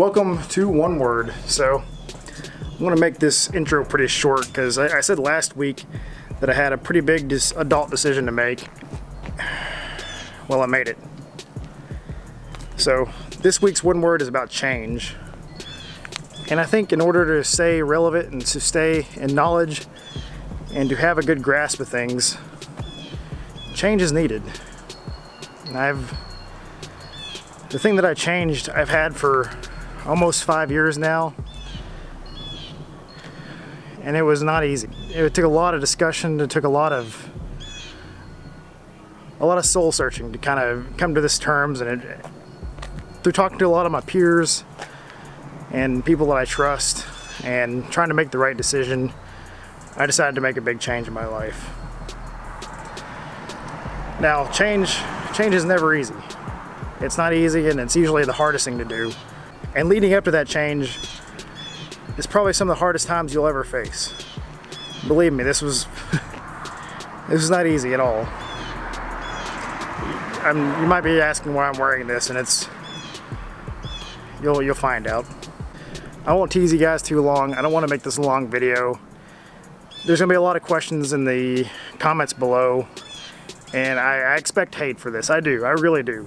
Welcome to One Word. So I'm going to make this intro pretty short because I said last week that I had a pretty big adult decision to make. Well, I made it. So this week's One Word is about change. And I think in order to stay relevant and to stay in knowledge and to have a good grasp of things, change is needed. And the thing that I changed, I've had for almost 5 years now, and it was not easy. It took a lot of discussion. It took a lot of soul searching to kind of come to this terms, and through talking to a lot of my peers and people that I trust and trying to make the right decision, I decided to make a big change in my life. Now, change is never easy. It's not easy, and it's usually the hardest thing to do. And leading up to that change is probably some of the hardest times you'll ever face. Believe me, this was not easy at all. You might be asking why I'm wearing this, and you'll find out. I won't tease you guys too long. I don't want to make this a long video. There's gonna be a lot of questions in the comments below, and I expect hate for this. I do. I really do.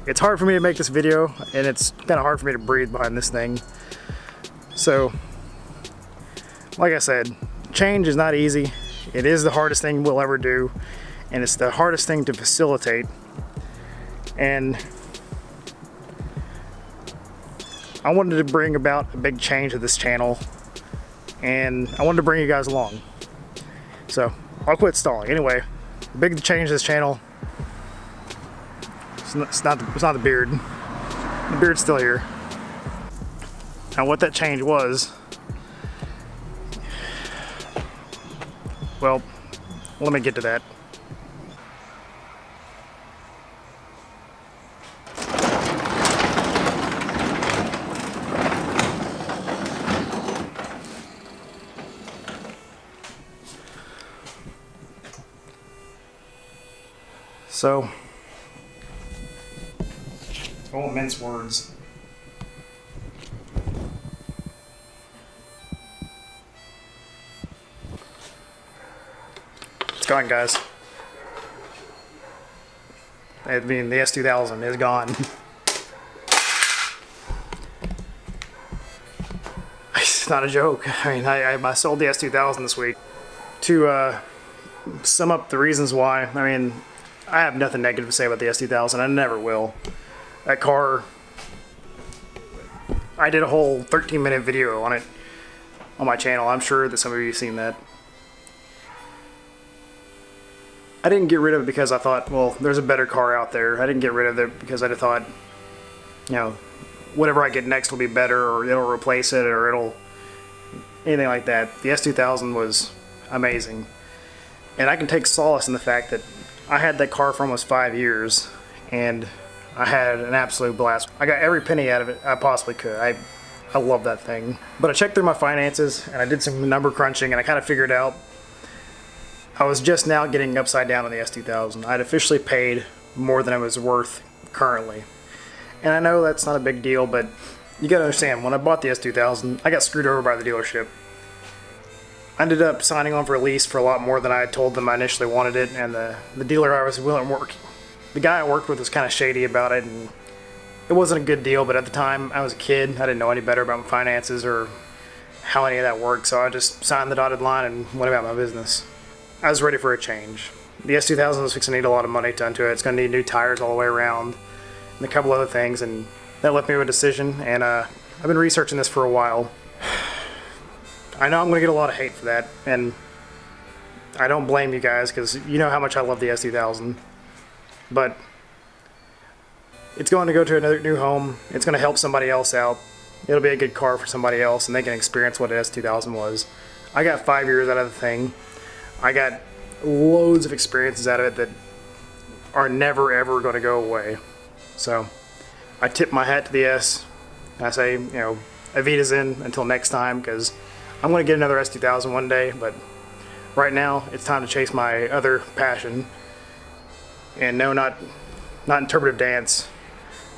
It's hard for me to make this video, and it's kind of hard for me to breathe behind this thing. So, like I said, change is not easy. It is the hardest thing we'll ever do, and it's the hardest thing to facilitate. And I wanted to bring about a big change to this channel, and I wanted to bring you guys along. So, I'll quit stalling. Anyway, the big change to this channel, it's not the beard. The beard's still here. Now what that change was, well, let me get to that. So, I won't mince words. It's gone, guys. I mean, the S2000 is gone. It's not a joke. I mean, I sold the S2000 this week. To sum up the reasons why, I mean, I have nothing negative to say about the S2000. I never will. That car, I did a whole 13-minute video on it on my channel. I'm sure that some of you have seen that. I didn't get rid of it because I thought, well, there's a better car out there. I didn't get rid of it because I thought, you know, whatever I get next will be better, or it'll replace it, or it'll anything like that. The S2000 was amazing. And I can take solace in the fact that I had that car for almost 5 years, and I had an absolute blast. I got every penny out of it I possibly could. I love that thing. But I checked through my finances, and I did some number crunching, and I kind of figured out I was just now getting upside down on the S2000. I'd officially paid more than it was worth currently. And I know that's not a big deal, but you gotta understand, when I bought the S2000, I got screwed over by the dealership. I ended up signing on for a lease for a lot more than I had told them I initially wanted it, and the dealer I was willing to work, the guy I worked with was kind of shady about it, and it wasn't a good deal. But at the time, I was a kid. I didn't know any better about my finances or how any of that worked, so I just signed the dotted line and went about my business. I was ready for a change. The S2000 was fixing to need a lot of money done to it. It's going to need new tires all the way around and a couple other things, and that left me with a decision, and I've been researching this for a while. I know I'm going to get a lot of hate for that, and I don't blame you guys, because you know how much I love the S2000. But it's going to go to another new home. It's going to help somebody else out. It'll be a good car for somebody else, and they can experience what an S2000 was. I got 5 years out of the thing. I got loads of experiences out of it that are never ever going to go away. So I tip my hat to the S. I say, you know, Avita's in until next time, because I'm going to get another S2000 one day, but right now it's time to chase my other passion. And no, not interpretive dance.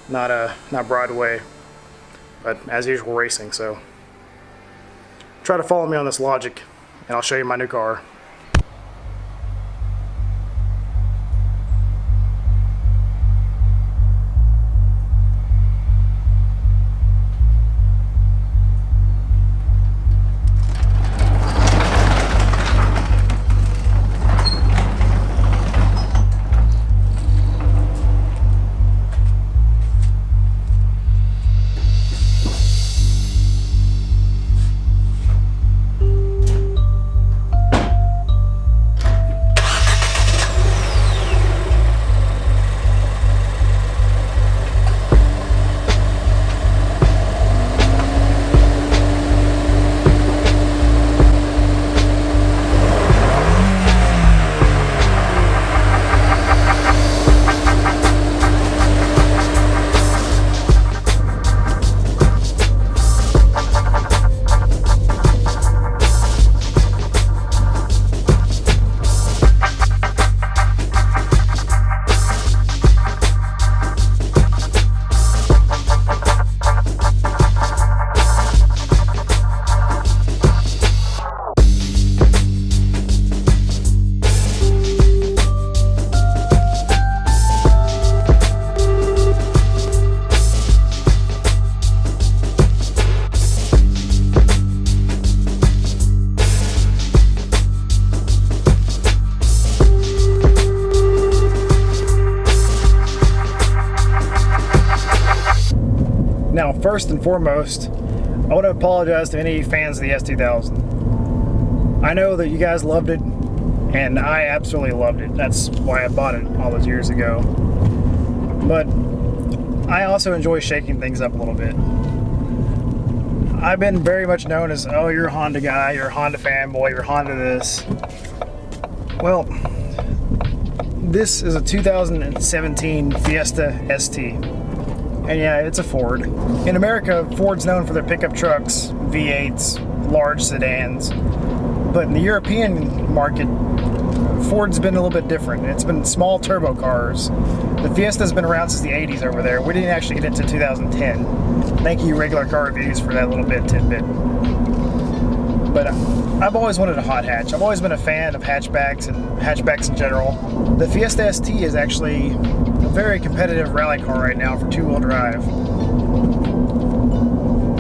not Broadway, but as usual racing. So try to follow me on this logic, and I'll show you my new car. Now, first and foremost, I want to apologize to any fans of the S2000. I know that you guys loved it, and I absolutely loved it. That's why I bought it all those years ago. But I also enjoy shaking things up a little bit. I've been very much known as, oh, you're a Honda guy, you're a Honda fanboy, you're Honda this. Well, this is a 2017 Fiesta ST. And yeah, it's a Ford. In America, Ford's known for their pickup trucks, V8s, large sedans. But in the European market, Ford's been a little bit different. It's been small turbo cars. The Fiesta's been around since the 80s over there. We didn't actually get into 2010. Thank you, Regular Car Reviews, for that little bit tidbit. But I've always wanted a hot hatch. I've always been a fan of hatchbacks and hatchbacks in general. The Fiesta ST is actually a very competitive rally car right now for two-wheel drive.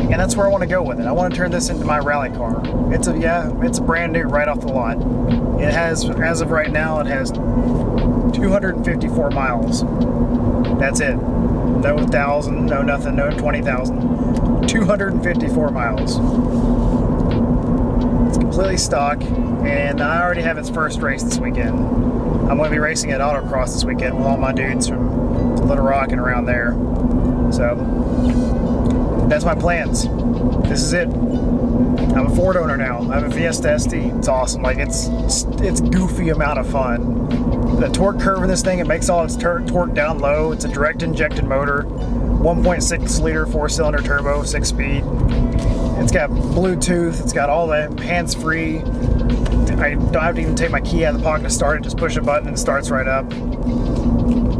And that's where I want to go with it. I want to turn this into my rally car. It's a brand new right off the lot. It has, as of right now, it has 254 miles. That's it. No 1,000, no nothing, no 20,000. 254 miles. It's completely stock, and I already have its first race this weekend. I'm going to be racing at Autocross this weekend with all my dudes from Little Rock and around there. So that's my plans. This is it. I'm a Ford owner now. I have a Fiesta ST. It's awesome. Like it's goofy amount of fun. The torque curve in this thing, it makes all its torque down low. It's a direct injected motor, 1.6 liter 4-cylinder turbo, 6-speed. It's got Bluetooth. It's got all that hands-free. I don't have to even take my key out of the pocket to start it. Just push a button and it starts right up.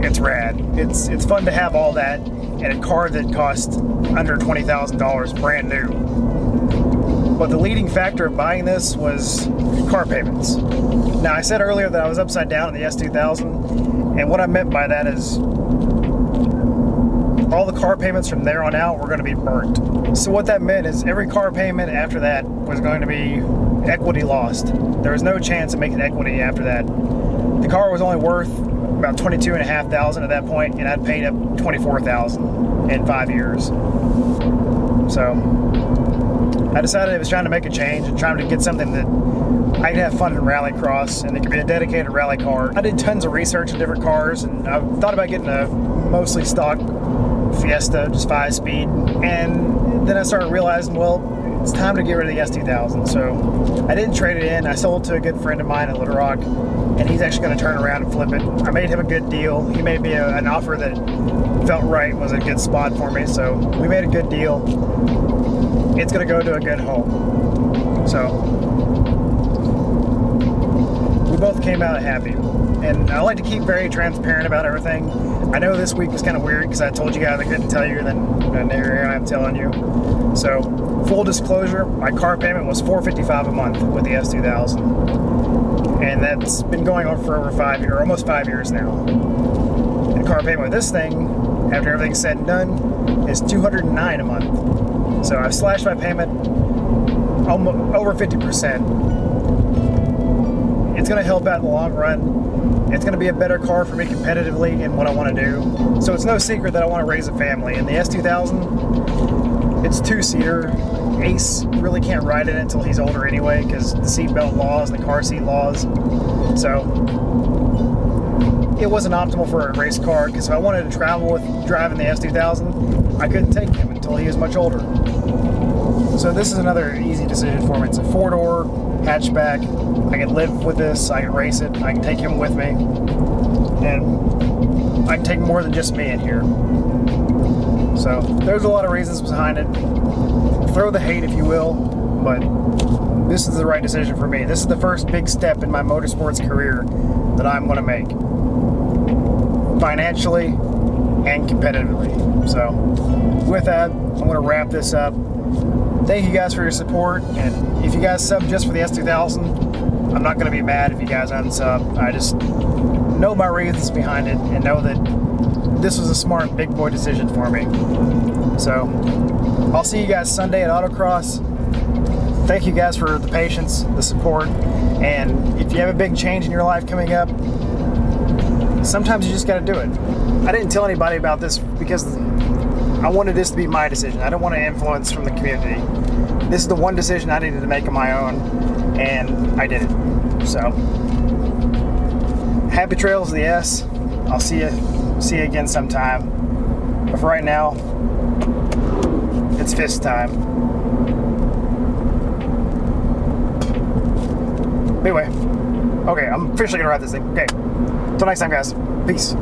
It's rad. It's fun to have all that in a car that costs under $20,000 brand new. But the leading factor of buying this was car payments. Now, I said earlier that I was upside down in the S2000, and what I meant by that is all the car payments from there on out were going to be burnt. So what that meant is every car payment after that was going to be equity lost. There was no chance of making equity after that. The car was only worth about $22,500 at that point, and I'd paid up $24,000 in 5 years. So I decided I was trying to make a change and trying to get something that I could have fun in rallycross, and it could be a dedicated rally car. I did tons of research on different cars, and I thought about getting a mostly stock Fiesta, just 5-speed, and then I started realizing, well, it's time to get rid of the S2000. So I didn't trade it in. I sold it to a good friend of mine in Little Rock, and he's actually going to turn around and flip it. I made him a good deal. He made me an offer that felt right, was a good spot for me, so we made a good deal. It's going to go to a good home. So we both came out happy. and I like to keep very transparent about everything. I know this week was kind of weird because I told you guys I couldn't tell you, then here I am telling you. So, full disclosure, my car payment was $455 a month with the S2000, and that's been going on for over 5 years, almost 5 years now. And car payment with this thing, after everything's said and done, is $209 a month. So I've slashed my payment almost over 50%. It's going to help out in the long run. It's going to be a better car for me competitively in what I want to do. So it's no secret that I want to raise a family. And the S2000, it's 2-seater. Ace really can't ride it until he's older anyway because the seatbelt laws and the car seat laws. So it wasn't optimal for a race car because if I wanted to travel with driving the S2000, I couldn't take him until he was much older. So this is another easy decision for me. It's a 4-door hatchback. I can live with this, I can race it, I can take him with me, and I can take more than just me in here. So there's a lot of reasons behind it. Throw the hate if you will, but this is the right decision for me. This is the first big step in my motorsports career that I'm going to make, financially and competitively. So with that, I'm going to wrap this up. Thank you guys for your support, and if you guys sub just for the S2000, I'm not going to be mad if you guys unsub. I just know my reasons behind it and know that this was a smart big boy decision for me. So I'll see you guys Sunday at Autocross. Thank you guys for the patience, the support, and if you have a big change in your life coming up, sometimes you just got to do it. I didn't tell anybody about this because I wanted this to be my decision. I don't want to influence from the community. This is the one decision I needed to make on my own, and I did it. So, happy trails to the S. I'll see you again sometime. But for right now, it's fist time. Anyway, okay, I'm officially gonna wrap this thing. Okay, until next time, guys. Peace.